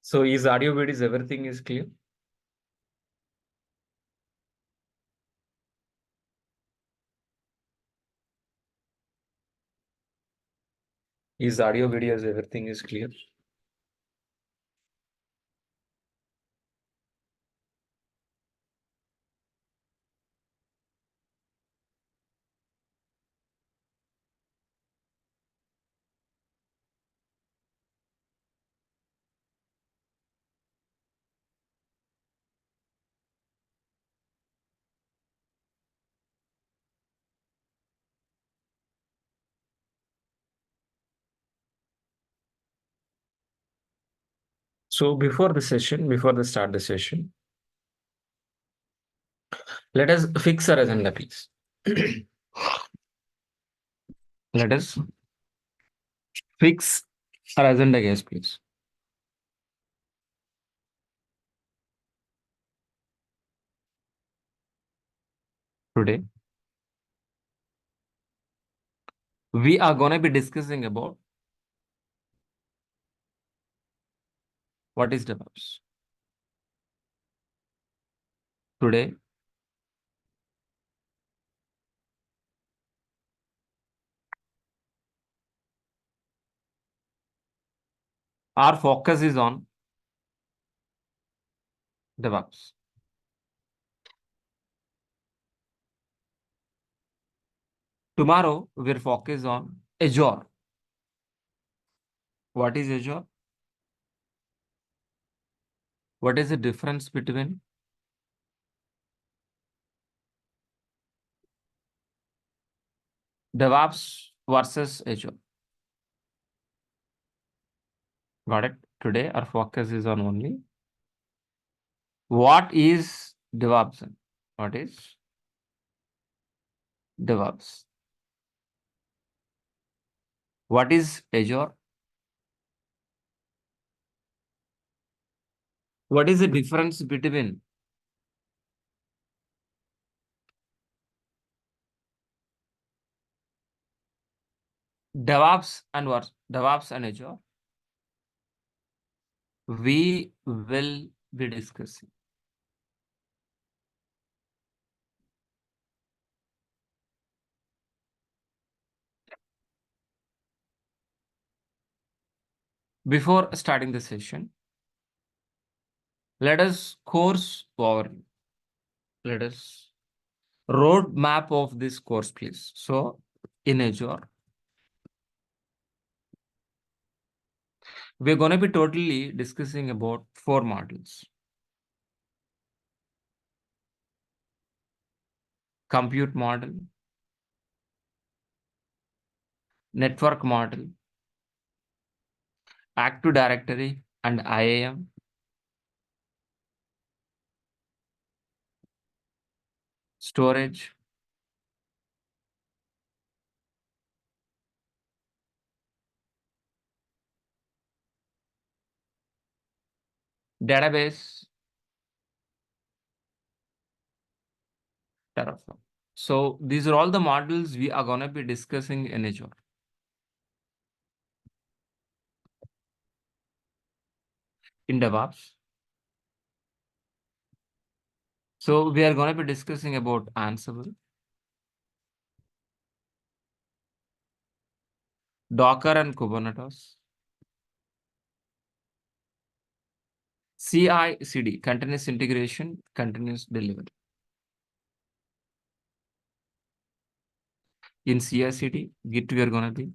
So is audio videos everything is clear? Is audio videos everything is clear? So before the start the session, let us fix our agenda, please. Let us fix our agenda, guys, please. Today, we are going to be discussing about what is DevOps. Today, our focus is on DevOps. Tomorrow, we'll focus on Azure. What is Azure? What is the difference between DevOps versus Azure? Got it? Today, our focus is on only what is DevOps. What is DevOps? What is Azure? What is the difference between DevOps and Azure? We will be discussing. Before starting the session, let us course overview. Let us road map of this course, please. So in Azure, we're going to be totally discussing about 4 modules. Compute model, network model, Active Directory and IAM, storage, database, Terraform. So these are all the modules we are going to be discussing in Azure. In DevOps. So we are going to be discussing about Ansible, Docker and Kubernetes, CI/CD, continuous integration, continuous delivery. In CI/CD, Git we are going to be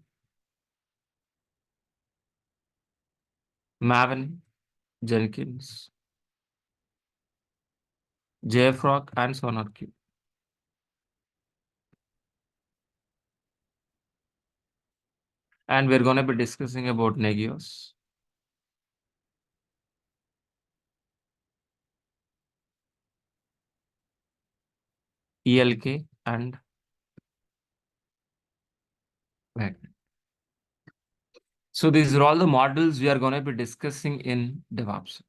Maven, Jenkins, JFrog and SonarQube. And we're going to be discussing about Nagios, ELK and Magnet. So these are all the models we are going to be discussing in DevOps.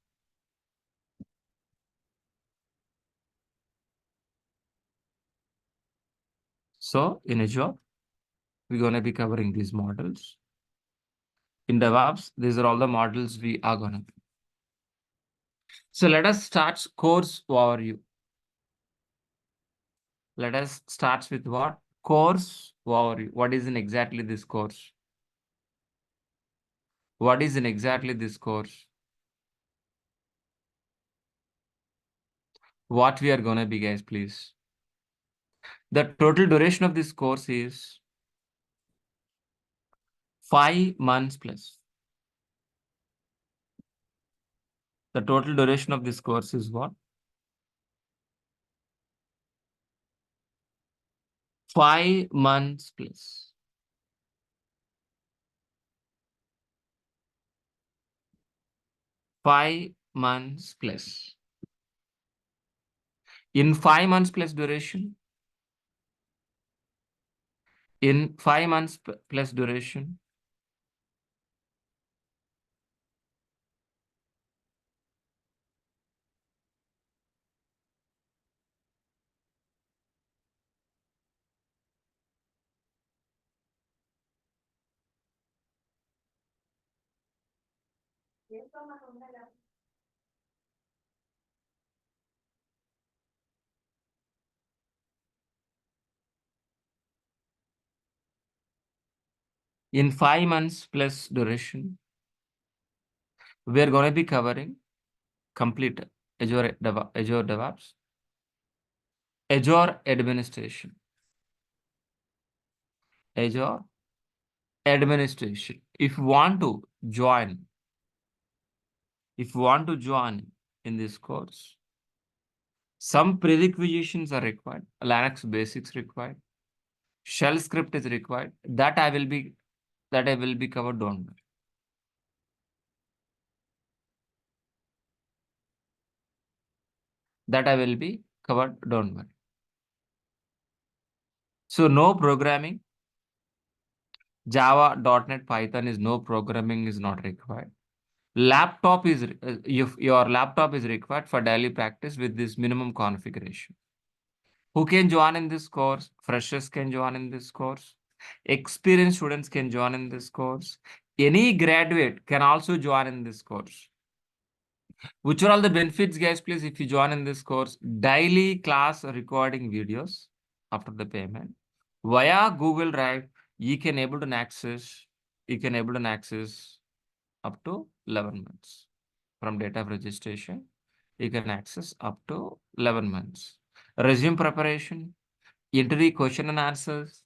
So in Azure, we're going to be covering these models. In DevOps, these are all the models we are going to be. So let us start course overview. Let us start with what? Course overview. What is in exactly this course? What is in exactly this course? What we are gonna be, guys, please. The total duration of this course is 5 months plus. The total duration of this course is what? 5 months plus. 5 months plus. In 5 months plus duration, in 5 months plus duration, in 5 months plus duration, we are going to be covering complete Azure DevOps, Azure administration, Azure administration. If you want to join, in this course, some prerequisitions are required. Linux basics required. Shell script is required. That I will be covered. Don't worry. That I will be covered. Don't worry. So no programming. Java, .NET, Python is no programming is not required. Laptop is if your laptop is required for daily practice with this minimum configuration. Who can join in this course? Freshers can join in this course. Experienced students can join in this course. Any graduate can also join in this course. Which are all the benefits, guys, please, if you join in this course? Daily class recording videos after the payment. Via Google Drive, you can able to access up to 11 months. From date of registration, you can access up to 11 months. Resume preparation, interview question and answers,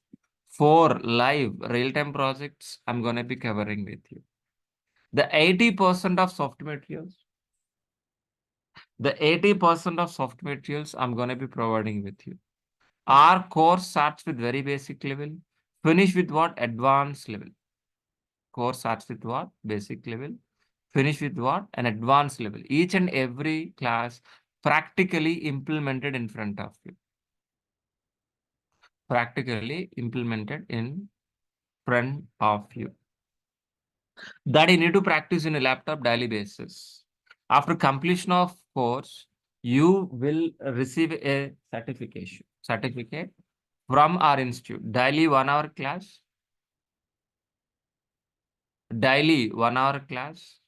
4 live real-time projects I'm going to be covering with you. The 80% of soft materials, I'm going to be providing with you. Our course starts with very basic level, finish with what? Advanced level. Course starts with what? Basic level, finish with what? An advanced level. Each and every class practically implemented in front of you. Practically implemented in front of you. That you need to practice in a laptop daily basis. After completion of course, you will receive a certificate from our institute. Daily 1 hour class. Daily 1 hour class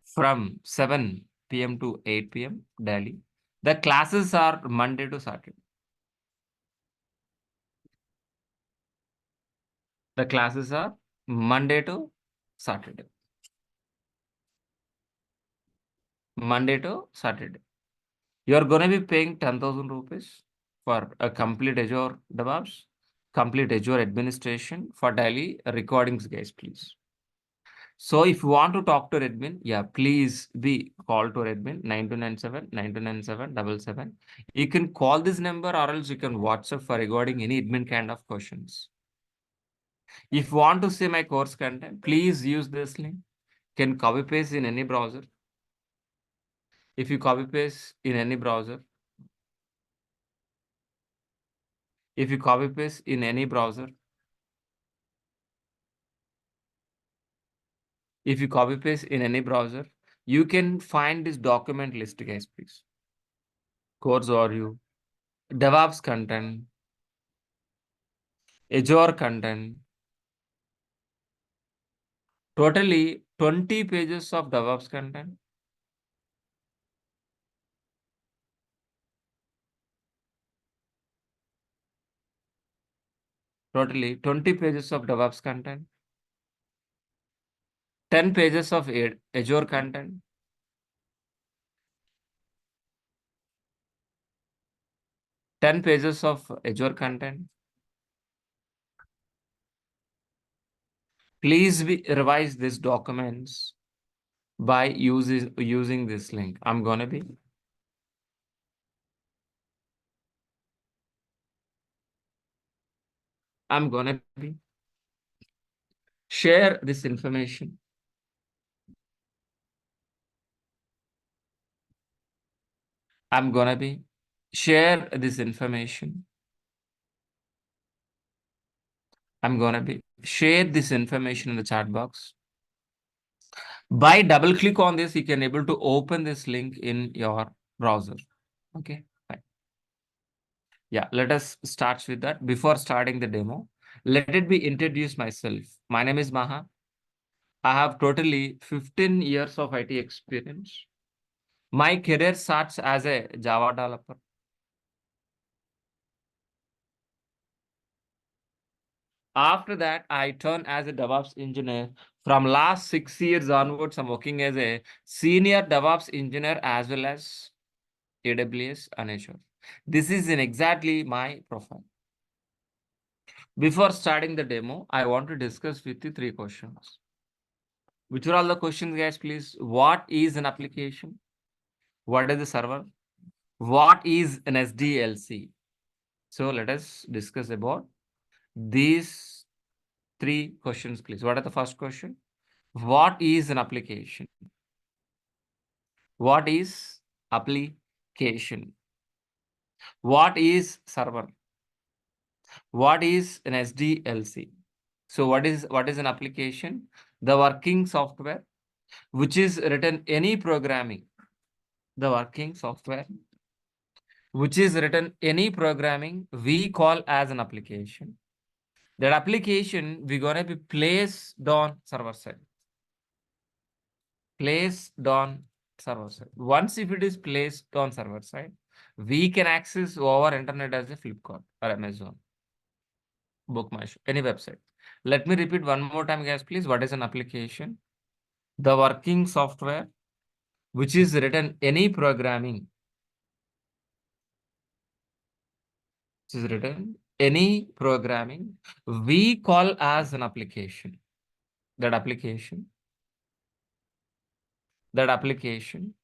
from 7 p.m. to 8 p.m. daily. The classes are Monday to Saturday. The classes are Monday to Saturday. Monday to Saturday. You are going to be paying 10,000 rupees for a complete Azure DevOps, complete Azure administration for daily recordings, guys, please. So if you want to talk to admin, yeah, please be call to admin 9297 You can call this number or else you can WhatsApp for regarding any admin kind of questions. If you want to see my course content, please use this link. Can copy paste in any browser. If you copy paste in any browser, if you copy paste in any browser, if you copy paste in any browser, you can find this document list, guys, please. Course overview, DevOps content, Azure content, totally 20 pages of DevOps content, Totally 20 pages of DevOps content, 10 pages of Azure content, 10 pages of Azure content. Please revise these documents by using this link. I'm gonna be share this information. I'm gonna be share this information. I'm gonna be share this information in the chat box. By double click on this, you can able to open this link in your browser. Okay, fine. Yeah, let us start with that. Before starting the demo, let it be introduce myself. My name is Maha. I have totally 15 years of IT experience. My career starts as a Java developer. After that, I turned as a DevOps engineer. From last 6 years onwards, I'm working as a senior DevOps engineer as well as AWS and Azure. This is in exactly my profile. Before starting the demo, I want to discuss with you 3 questions. Which are all the questions, guys, please? What is an application? What is the server? What is an SDLC? So let us discuss about these 3 questions, please. What are the first question? What is an application? What is application? What is server? What is an SDLC? So what is an application? The working software which is written any programming. The working software which is written any programming we call as an application. That application we're gonna be placed on server side. Placed on server side. Once if it is placed on server side, we can access over internet as a Flipkart or Amazon, Bookmashop, any website. Let me repeat one more time, guys, please. What is an application? The working software which is written any programming, which is written any programming we call as an application. That application, that application,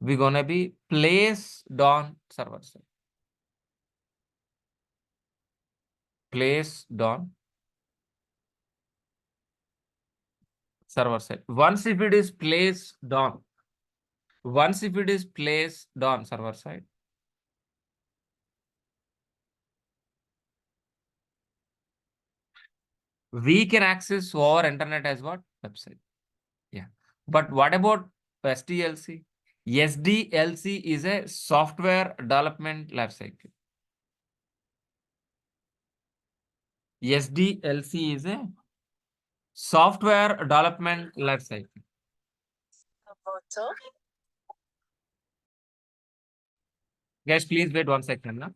we're gonna be placed on server side. Placed on server side. Once if it is placed on server side, we can access our internet as what? Website. Yeah. But what about SDLC? SDLC is a software development lifecycle. SDLC is a software development lifecycle. Guys, please wait 1 second. Na?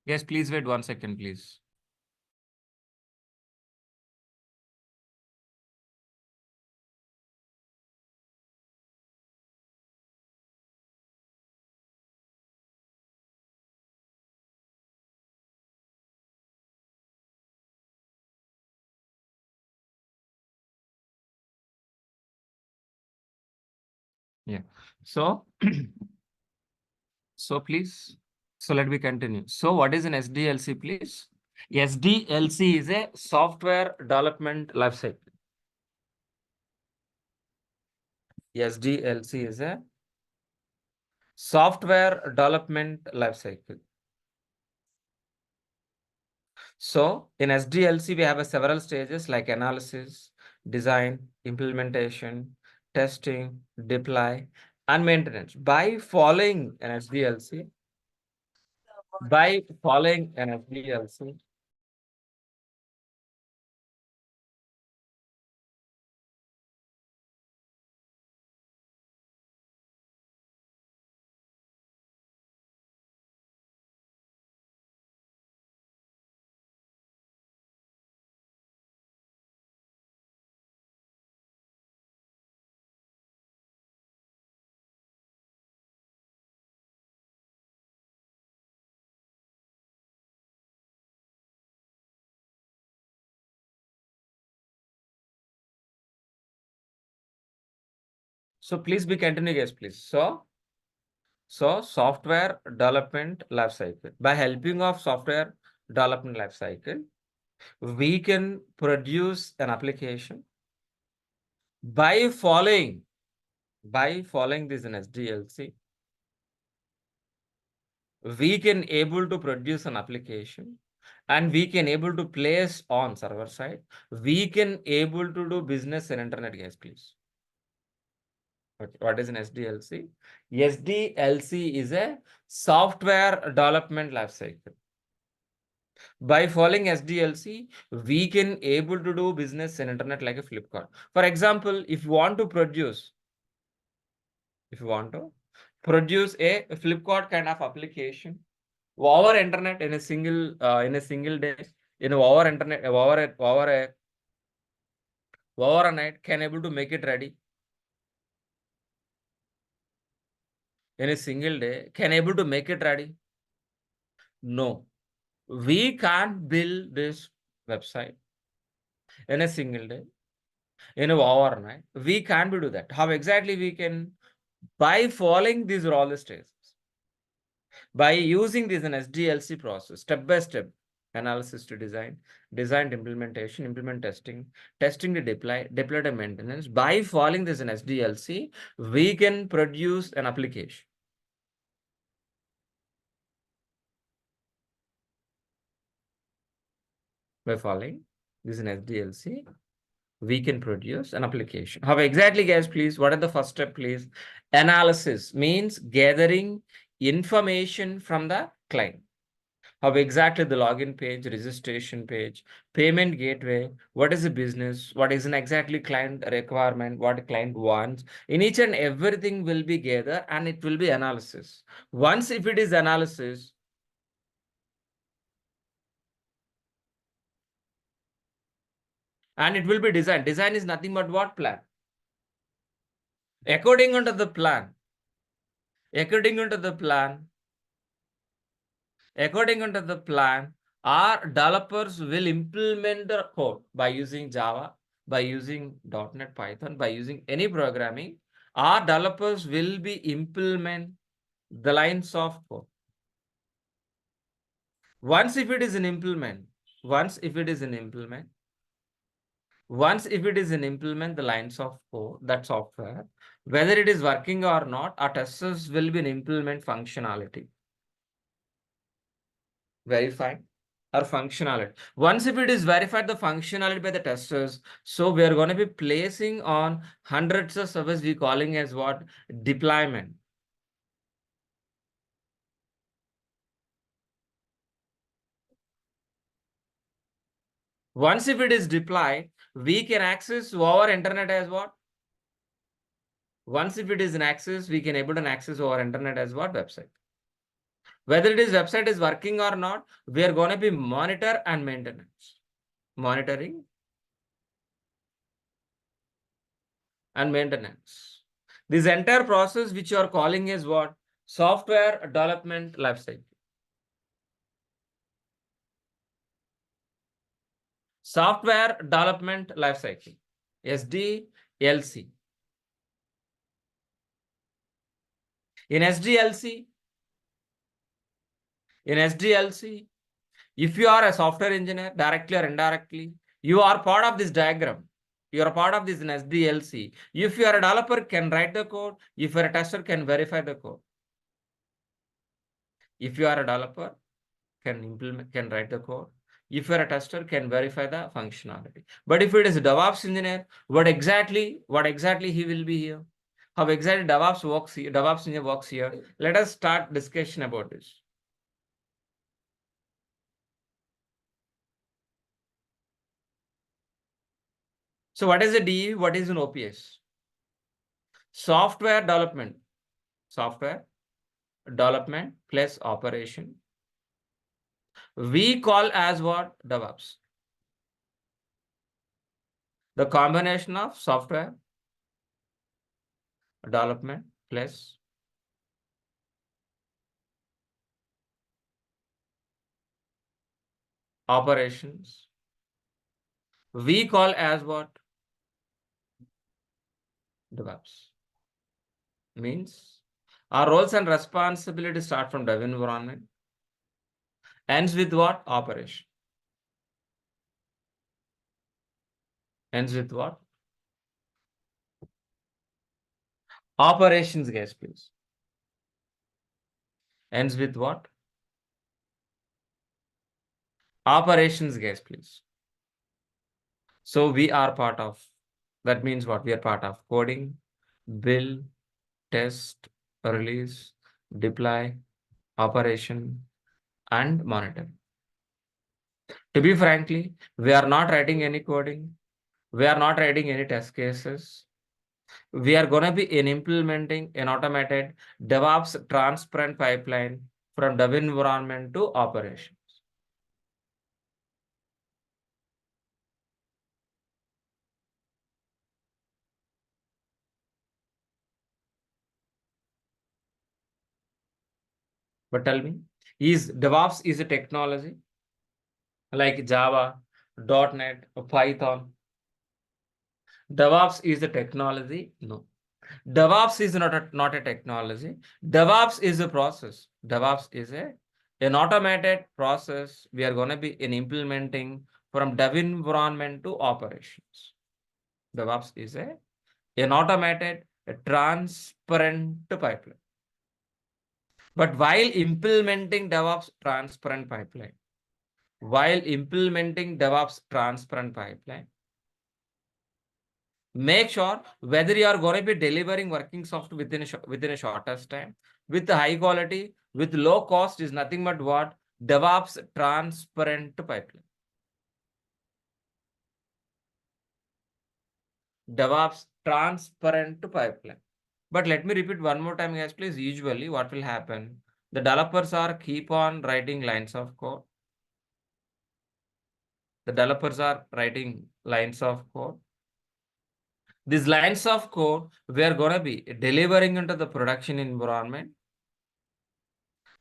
Guys, please wait 1 second, please. Yeah. So, so please. So let me continue. So what is an SDLC, please? SDLC is a software development lifecycle. SDLC is a software development lifecycle. So in SDLC, we have several stages like analysis, design, implementation, testing, deploy, and maintenance. By following an SDLC, So please be continue, guys, please. So software development life cycle. By helping of software development life cycle, we can produce an application by following this in SDLC. We can able to produce an application and we can able to place on server side. We can able to do business and internet, guys, please. Okay, what is an SDLC? SDLC is a software development lifecycle. By following SDLC, we can able to do business and internet like a Flipkart. For example, if you want to produce a Flipkart kind of application over internet in a single day, over internet over a night, can able to make it ready in a single day, can able to make it ready? No, we can't build this website in a single day, in a overnight. We can't do that. How exactly we can? By following these all the stages, by using this an SDLC process, step by step analysis to design to implementation, implement testing, testing to deploy to maintenance. By following this an SDLC, we can produce an application. By following this an SDLC, we can produce an application. How exactly, guys, please? What are the first step, please? Analysis means gathering information from the client. How exactly the login page, registration page, payment gateway, what is the business, what is an exactly client requirement, what client wants. In each and everything will be gathered and it will be analysis. Once if it is analysis, and it will be design. Design is nothing but what? Plan. According to the plan, our developers will implement the code by using Java, by using .NET, Python, by using any programming. Our developers will be implement the lines of code. Once if it is an implement, the lines of code, that software, whether it is working or not, our testers will be an implement functionality. Verify our functionality. Once if it is verified the functionality by the testers, so we are going to be placing on hundreds of servers, we calling as what? Deployment. Once if it is deployed, we can access over internet as what? Once if it is an access, we can able to access over internet as what? Website. Whether it is website is working or not, we are going to be monitor and maintenance. Monitoring and maintenance. This entire process which you are calling is what? Software development lifecycle. Software development lifecycle. SDLC. In SDLC, if you are a software engineer, directly or indirectly, you are part of this diagram. You are part of this in SDLC. If you are a developer, can write the code. If you are a tester, can verify the code. If you are a developer, can write the code. If you are a tester, can verify the functionality. But if it is a DevOps engineer, what exactly he will be here? How exactly DevOps engineer works here? Let us start discussion about this. So what is a DE? What is an OPS? Software development plus operation. We call as what? DevOps. The combination of software development plus operations. We call as what? DevOps. Means our roles and responsibilities start from dev environment. Ends with what? Operation. Ends with what? Operations, guys, please. Ends with what? Operations, guys, please. So we are part of, that means what? We are part of coding, build, test, release, deploy, operation, and monitor. To be frankly, we are not writing any coding. We are not writing any test cases. We are going to be in implementing an automated DevOps transparent pipeline from dev environment to operations. But tell me, is DevOps is a technology like Java, .NET, Python? DevOps is a technology? No. DevOps is not a technology. DevOps is a process. DevOps is an automated process we are going to be in implementing from dev environment to operations. DevOps is an automated, a transparent pipeline. But while implementing DevOps transparent pipeline, make sure whether you are going to be delivering working software within a shortest time, with high quality, with low cost is nothing but what? DevOps transparent pipeline. DevOps transparent pipeline. But let me repeat one more time, guys, please. Usually what will happen? The developers are keep on writing lines of code. The developers are writing lines of code. These lines of code, we are going to be delivering into the production environment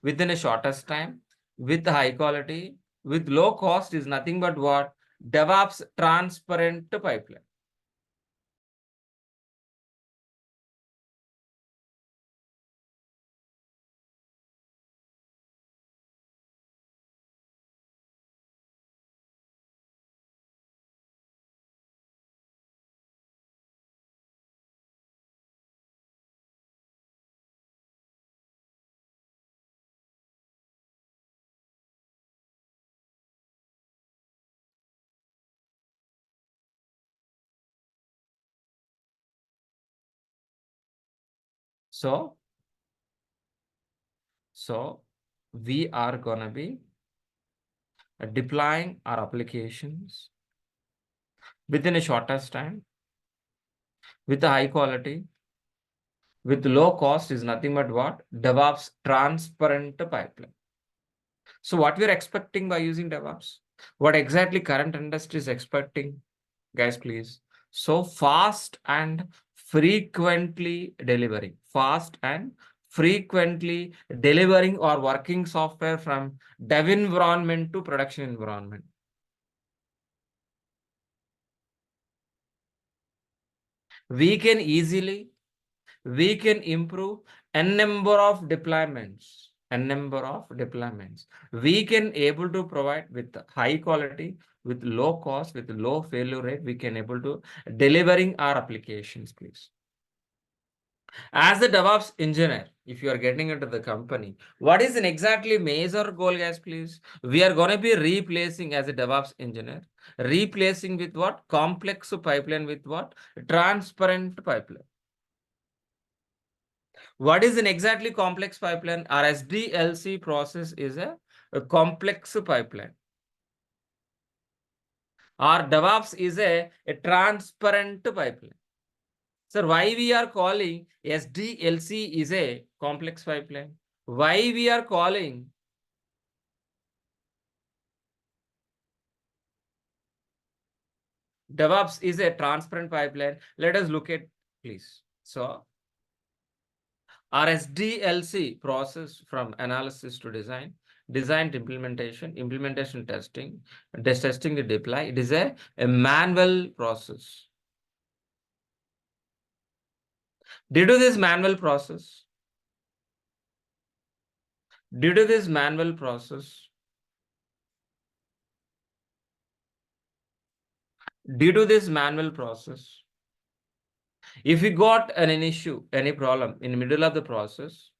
within a shortest time, with high quality, with low cost is nothing but what? DevOps transparent pipeline. So we are gonna be deploying our applications within a shortest time, with a high quality, with low cost is nothing but what? DevOps transparent pipeline. So what we're expecting by using DevOps? What exactly current industry is expecting? Guys, please. So fast and frequently delivering. Fast and frequently delivering or working software from dev environment to production environment. We can improve n number of deployments. We can able to provide with high quality, with low cost, with low failure rate. We can able to delivering our applications, please. As a DevOps engineer, if you are getting into the company, what is an exactly major goal, guys, please? We are going to be replacing as a DevOps engineer, replacing with what? Complex pipeline with what? Transparent pipeline. What is an exactly complex pipeline? Our SDLC process is a complex pipeline. Our DevOps is a transparent pipeline. Sir, why we are calling SDLC is a complex pipeline? Why we are calling DevOps is a transparent pipeline? Let us look at, please. So, our SDLC process from analysis to design to implementation testing, testing to deploy. It is a manual process. Due to this manual process, due to this manual process, due to this manual process, if you got an issue, any problem in the middle of the process,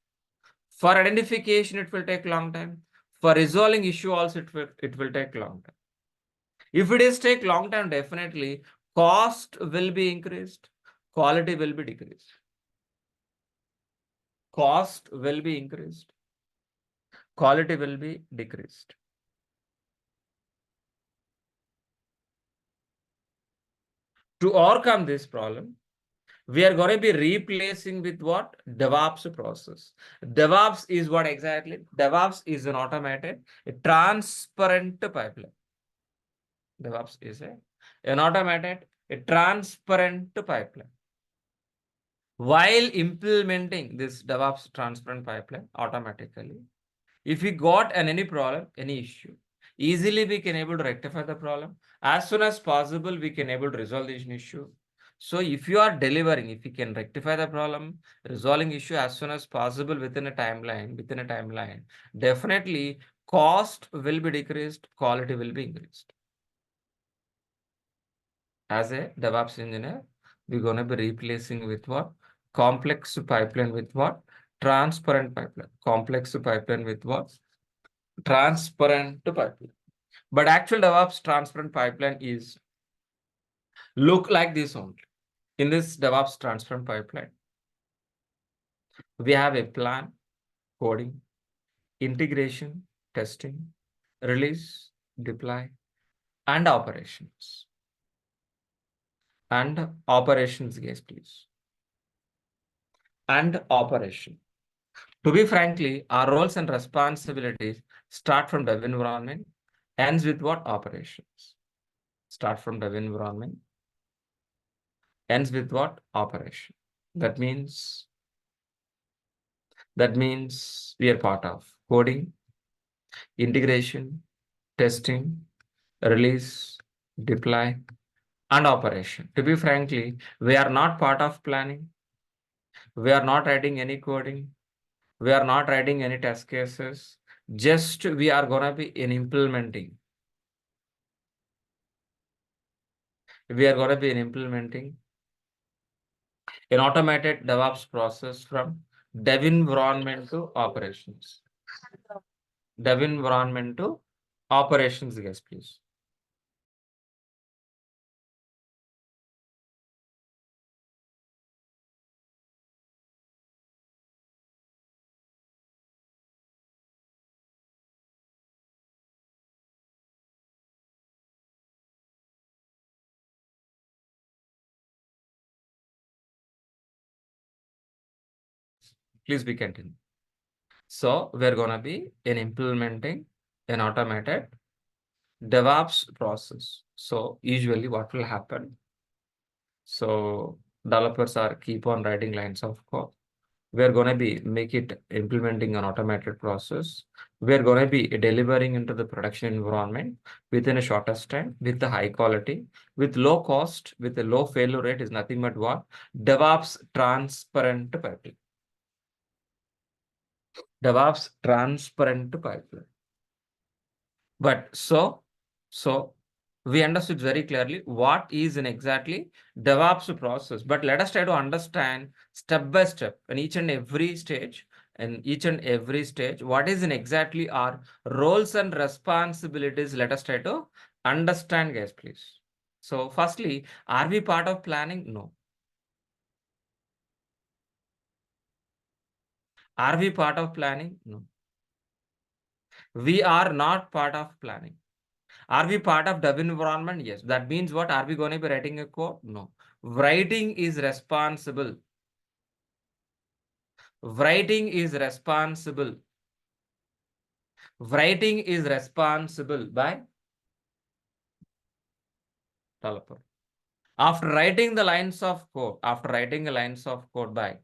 for identification, it will take long time. For resolving issue also, it will take long time. If it is take long time, definitely cost will be increased, quality will be decreased. Cost will be increased, quality will be decreased. To overcome this problem, we are going to be replacing with what? DevOps process. DevOps is what exactly? DevOps is an automated, a transparent pipeline. DevOps is an automated, a transparent pipeline. While implementing this DevOps transparent pipeline automatically, if we got any problem, any issue, easily we can able to rectify the problem. As soon as possible, we can able to resolve this issue. So if you are delivering, if you can rectify the problem, resolving issue as soon as possible within a timeline, definitely cost will be decreased, quality will be increased. As a DevOps engineer, we're going to be replacing with what? Complex pipeline with what? Transparent pipeline. Complex pipeline with what? Transparent pipeline. But actual DevOps transparent pipeline is look like this only. In this DevOps transparent pipeline, we have a plan, coding, integration, testing, release, deploy, and operations. And operations, yes, please. And operation. To be frankly, our roles and responsibilities start from dev environment, ends with what? Operations. Start from dev environment, ends with what? Operation. That means we are part of coding, integration, testing, release, deploy, and operation. To be frankly, we are not part of planning. We are not writing any coding. We are not writing any test cases. Just we are going to be in implementing. We are going to be in implementing an automated DevOps process from dev environment to operations. Dev environment to operations, yes, please. Please be continued. So we're going to be in implementing an automated DevOps process. So usually what will happen? So developers are keep on writing lines of code. We're going to be make it implementing an automated process. We're going to be delivering into the production environment within a shortest time with the high quality, with low cost, with a low failure rate is nothing but what? DevOps transparent pipeline. DevOps transparent pipeline. But so we understood very clearly what is an exactly DevOps process. But let us try to understand step by step in each and every stage. What is in exactly our roles and responsibilities? Let us try to understand, guys, please. So firstly, are we part of planning? No. Are we part of planning? No. We are not part of planning. Are we part of dev environment? Yes. That means what? Are we going to be writing a code? No. Writing is responsible. Writing is responsible. Writing is responsible by developer. After writing the lines of code, by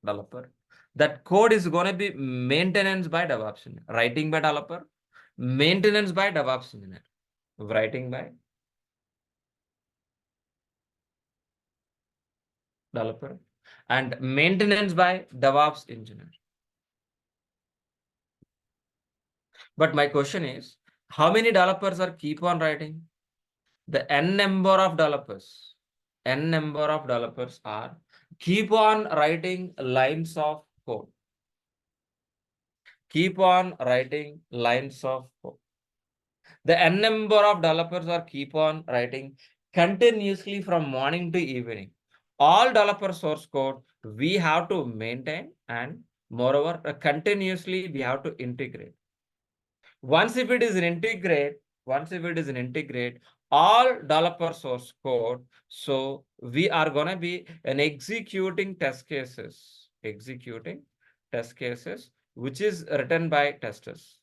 developer, that code is going to be maintenance by DevOps engineer. Writing by developer, maintenance by DevOps engineer. Writing by developer, and maintenance by DevOps engineer. But my question is, how many developers are keep on writing? The n number of developers are keep on writing lines of code. Keep on writing lines of code. The n number of developers are keep on writing continuously from morning to evening. All developer source code we have to maintain, and moreover, continuously we have to integrate. Once if it is an integrate, all developer source code, so we are gonna be an executing test cases, which is written by testers,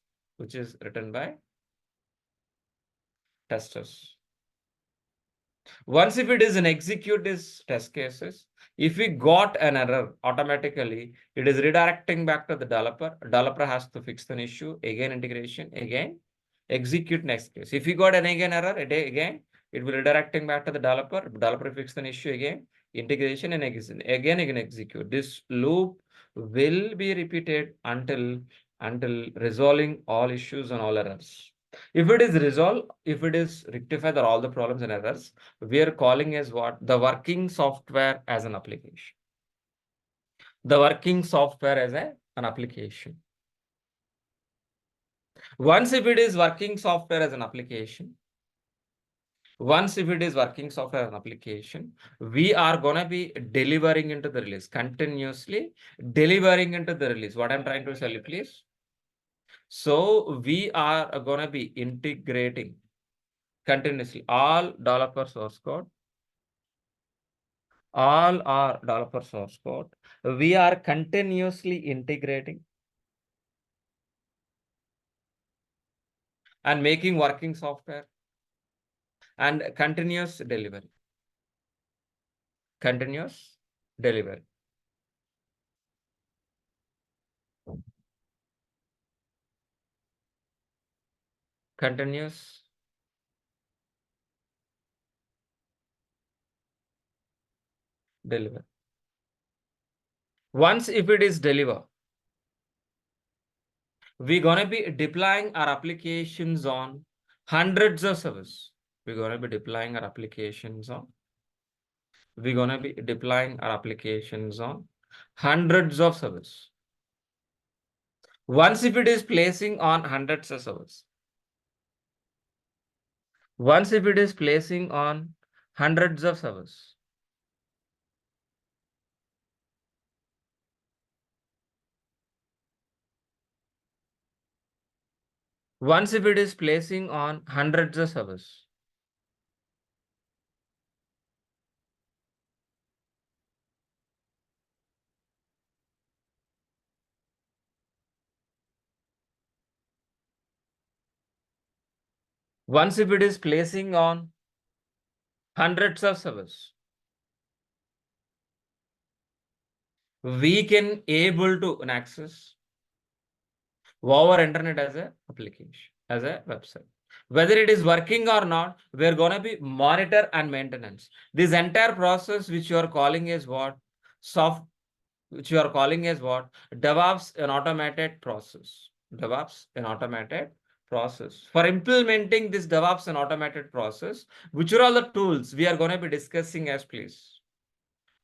Once if it is an execute this test cases, if we got an error, automatically it is redirecting back to the developer. Developer has to fix an issue, again integration, again execute next case. If we got an again error, again it will redirecting back to the developer. Developer fix an issue again, integration and again execute. This loop will be repeated until resolving all issues and all errors. If it is resolved, if it is rectified all the problems and errors, we are calling as what? The working software as an application. The working software as an application. Once if it is working software as an application, we are gonna be delivering into the release, continuously delivering into the release. What I'm trying to tell you, please. So we are gonna be integrating continuously all developer source code, all our developer source code. We are continuously integrating and making working software and continuous delivery. Continuous delivery. Continuous deliver. Once if it is deliver, we're gonna be deploying our applications on hundreds of servers. We're gonna be deploying our applications on hundreds of servers. Once if it is placing on hundreds of servers. Once if it is placing on hundreds of servers. Once if it is placing on hundreds of servers. Once if it is placing on hundreds of servers, we can able to access over internet as a application, as a website. Whether it is working or not, we're gonna be monitor and maintenance. This entire process, which you are calling as what? DevOps, an automated process. For implementing this DevOps and automated process, which are all the tools we are going to be discussing as please?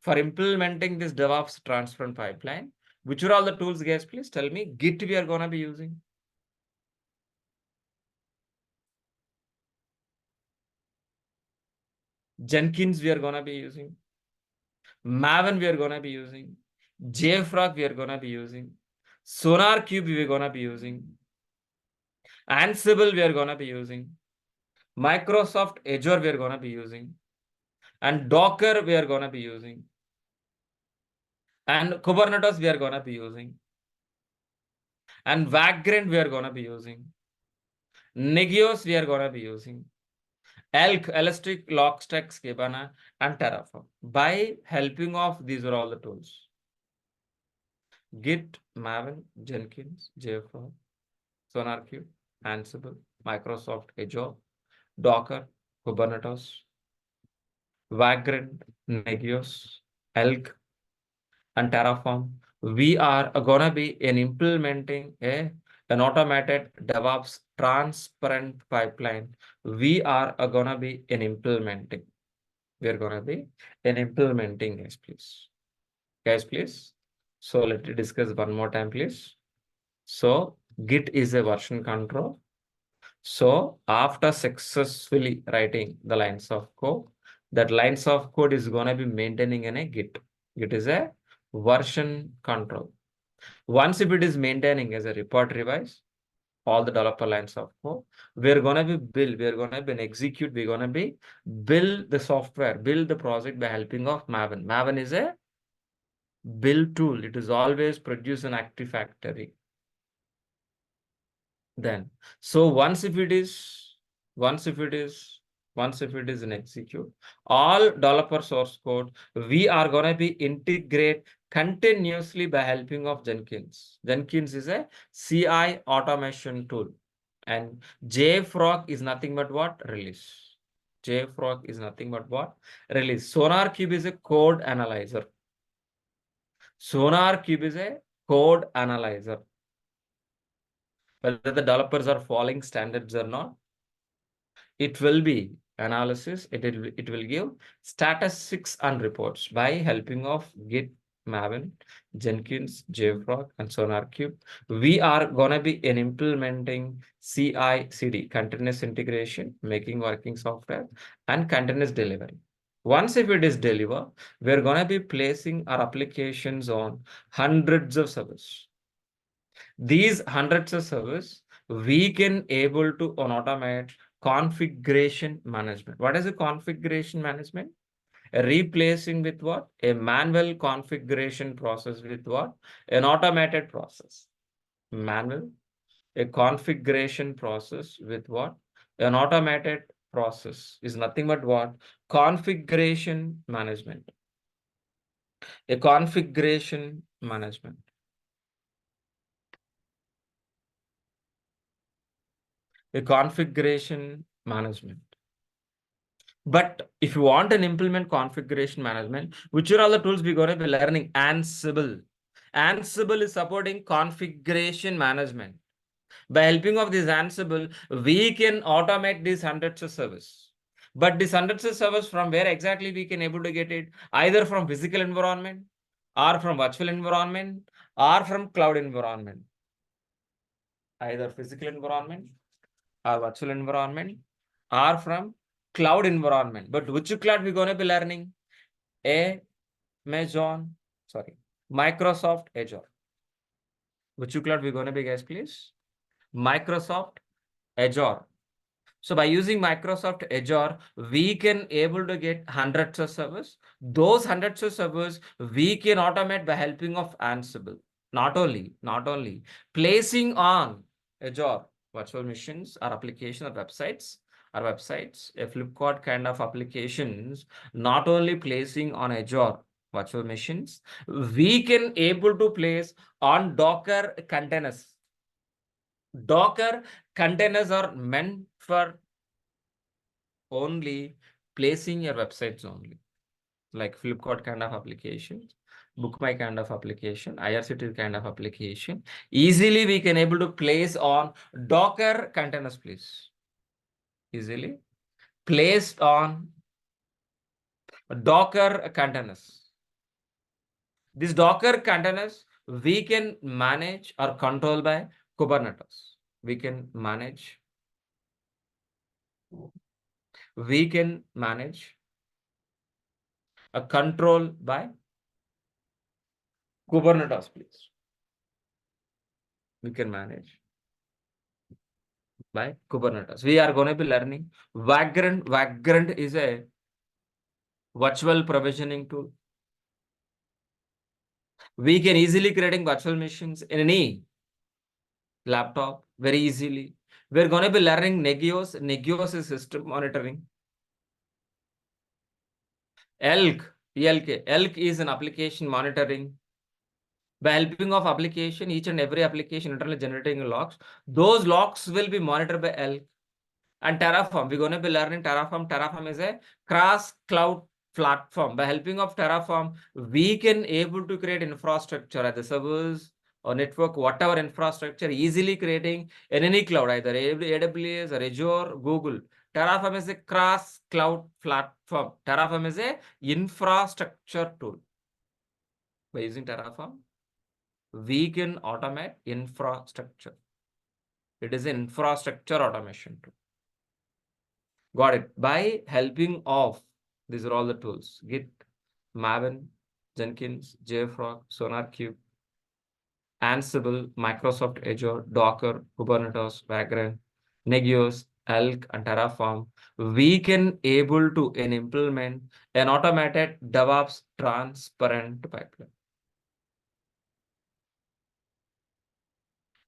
For implementing this DevOps transfer pipeline, which are all the tools, guys? Please tell me. Git we are going to be using. Jenkins we are going to be using. Maven we are going to be using. JFrog we are going to be using. SonarQube we are going to be using. Ansible we are going to be using. Microsoft Azure we are going to be using. And Docker we are going to be using. And Kubernetes we are going to be using. And Vagrant we are going to be using. Negios we are going to be using. Elk, Elastic, Logstash, Kibana, and Terraform. By helping of these are all the tools. Git, Maven, Jenkins, JFrog, SonarQube, Ansible, Microsoft Azure, Docker, Kubernetes, Vagrant, Negios, Elk, and Terraform. We are gonna be in implementing an automated DevOps transparent pipeline. We are gonna be in implementing. We're gonna be in implementing, guys, please. Guys, please. So let me discuss one more time, please. So Git is a version control. So after successfully writing the lines of code, that lines of code is going to be maintaining in a Git. Git is a version control. Once if it is maintaining as a report revise, all the developer lines of code, we're going to be build, we're going to be execute, we're going to be build the software, build the project by helping of Maven. Maven is a build tool. It is always produce an active factory. Then so once if it is in execute all developer source code, we are going to be integrate continuously by helping of Jenkins is a CI automation tool, and JFrog is nothing but what? Release. JFrog is nothing but what? Release. SonarQube is a code analyzer. SonarQube is a code analyzer. Whether the developers are following standards or not, it will be analysis. It will give statistics and reports by helping of Git, Maven, Jenkins, JFrog, and SonarQube. We are gonna be in implementing CI/CD, continuous integration, making working software, and continuous delivery. Once if it is delivered, we're gonna be placing our applications on hundreds of servers. These hundreds of servers, we can able to automate configuration management. What is a configuration management? Replacing with what? A manual configuration process with what? An automated process. Manual, a configuration process with what? An automated process is nothing but what? Configuration management. A configuration management. A configuration management. But if you want an implement configuration management, which are all the tools we're going to be learning? Ansible. Ansible is supporting configuration management. By helping of this Ansible, we can automate these hundreds of servers. But these hundreds of servers, from where exactly we can able to get it? Either from physical environment, or from virtual environment, or from cloud environment. Either physical environment, or virtual environment, or from cloud environment. But which cloud we're going to be learning? Microsoft Azure. Which cloud we're going to be, guys, please? Microsoft Azure. So by using Microsoft Azure, we can able to get hundreds of servers. Those hundreds of servers, we can automate by helping of Ansible. Not only placing on Azure virtual machines or application or websites, a Flipkart kind of applications, not only placing on Azure virtual machines, we can able to place on Docker containers. Docker containers are meant for only placing your websites only, like Flipkart kind of application, BookMy kind of application, IRCTC kind of application. Easily we can able to place on Docker containers, please. Easily placed on Docker containers. These Docker containers we can manage or control by Kubernetes. We can manage a control by Kubernetes, please. We can manage by Kubernetes. We are going to be learning Vagrant. Vagrant is a virtual provisioning tool. We can easily creating virtual machines in any laptop very easily. We're going to be learning Nagios. Nagios is system monitoring. ELK is an application monitoring. By helping of application, each and every application internally generating logs. Those logs will be monitored by ELK. And Terraform, we're going to be learning Terraform. Terraform is a cross cloud platform. By helping of Terraform, we can able to create infrastructure at the servers or network, whatever infrastructure, easily creating in any cloud, either AWS or Azure, Google. Terraform is a cross cloud platform. Terraform is a infrastructure tool. By using Terraform, we can automate infrastructure. It is an infrastructure automation tool. Got it. By helping of, these are all the tools: Git, Maven, Jenkins, JFrog, SonarQube, Ansible, Microsoft Azure, Docker, Kubernetes, Vagrant, Negios, Elk, and Terraform. We can able to implement an automated DevOps transparent pipeline.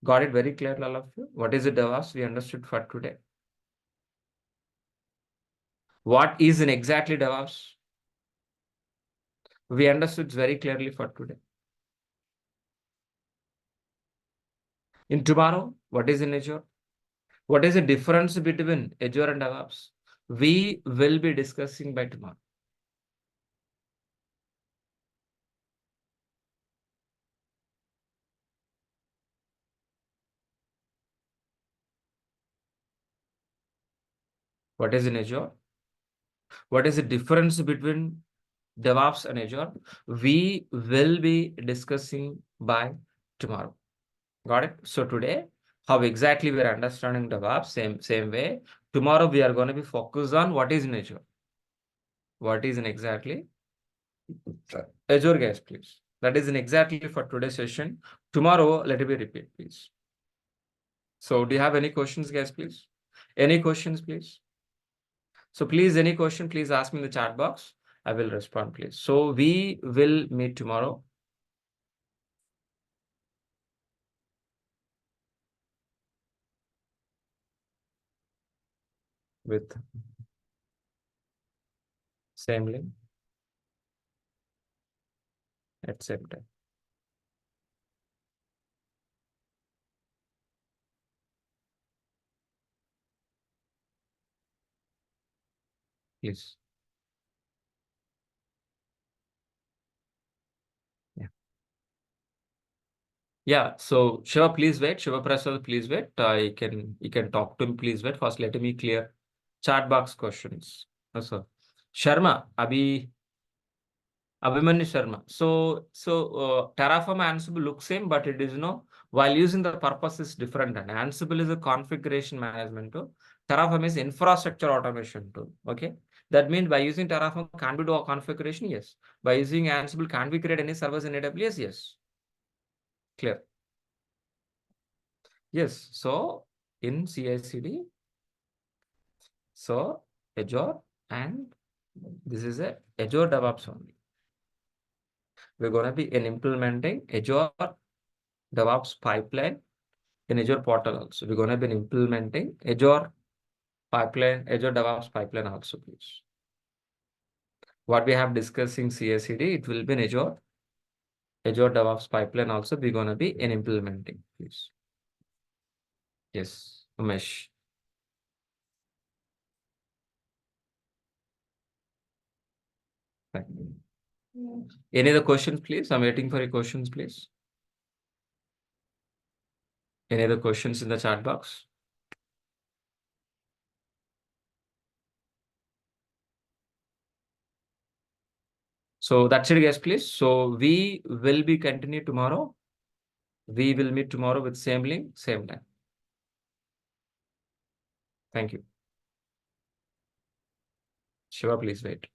Got it very clear, all of you? What is the DevOps? We understood for today. What is in exactly DevOps? We understood very clearly for today. In tomorrow, what is in Azure? What is the difference between Azure and DevOps? We will be discussing by tomorrow. What is in Azure? What is the difference between DevOps and Azure? We will be discussing by tomorrow. Got it? So today, how exactly we are understanding DevOps, same way. Tomorrow we are going to be focused on what is in Azure. What is in exactly Azure, guys, please. That is in exactly for today's session. Tomorrow, let me repeat, please. So do you have any questions, guys, please? Any questions, please? So please, any question, please ask me in the chat box. I will respond, please. So we will meet tomorrow. With same link at same time. Please. Yeah. Yeah. So Shiva, please wait. Shiva Prasad, please wait. You can talk to him. Please wait. First, let me clear chat box questions. No, sir. Sharma, Abhimanyu Sharma. So Terraform Ansible looks same, but it is while using the purpose is different. And Ansible is a configuration management tool. Terraform is infrastructure automation tool. Okay. That means by using Terraform, can we do a configuration? Yes. By using Ansible, can we create any servers in AWS? Yes. Clear. Yes. So in CI/CD, so Azure, and this is a Azure DevOps only. We're going to be implementing Azure DevOps pipeline in Azure portal also. We're going to be implementing Azure pipeline, Azure DevOps pipeline also, please. What we have discussed in CI/CD, it will be in Azure DevOps pipeline also. We're going to be implementing, please. Yes, Umesh. Any other questions, please? I'm waiting for your questions, please. Any other questions in the chat box? So that's it, guys, please. So we will be continue tomorrow. We will meet tomorrow with same link, same time. Thank you. Shiva, please wait.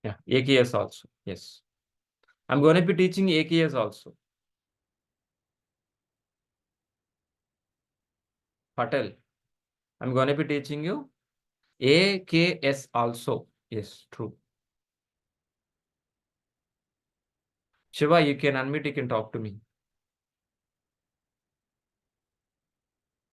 Yeah, AKS also. Yes. I'm going to be teaching AKS also. Patel, I'm going to be teaching you AKS also. Yes, true. Shiva, you can unmute, you can talk to me.